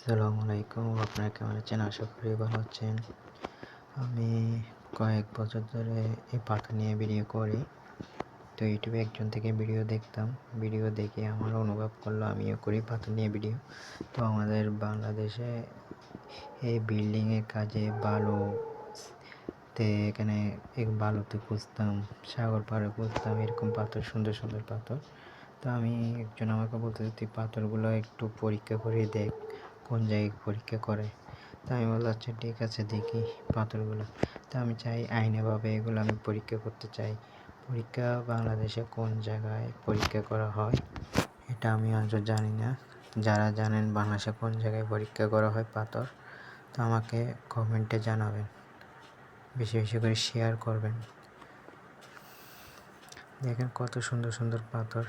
আসসালামু আলাইকুম। আপনারা কেমন আছেন? আশা করি ভালো আছেন। আমি কয়েক বছর ধরে এই পাখা নিয়ে ভিডিও করি। তো ইউটিউবে একজন থেকে ভিডিও দেখতাম। ভিডিও দেখে আমার অনুভব করলো আমিও করি পাখা নিয়ে ভিডিও। তো আমাদের বাংলাদেশে এই বিল্ডিংয়ের কাজে এখানে বালুতে খুঁজতাম, সাগর পাড়ে খুঁজতাম এরকম পাথর, সুন্দর সুন্দর পাথর। তো একজন আমাকে বলতেছে তুই পাথরগুলো একটু পরীক্ষা করে দেখ কোন জায়গায় পরীক্ষা করে। তো আমি বললাম আচ্ছা ঠিক আছে দেখি পাথরগুলো। তো আমি চাই আইনিভাবে এগুলো আমি পরীক্ষা করতে চাই। পরীক্ষা বাংলাদেশে কোন জায়গায় পরীক্ষা করা হয় এটা আমি আজও জানি না। যারা জানেন বাংলাদেশে কোন জায়গায় পরীক্ষা করা হয় পাথর, তো আমাকে কমেন্টে জানাবেন, বেশি বেশি করে শেয়ার করবেন। দেখেন কত সুন্দর সুন্দর পাথর।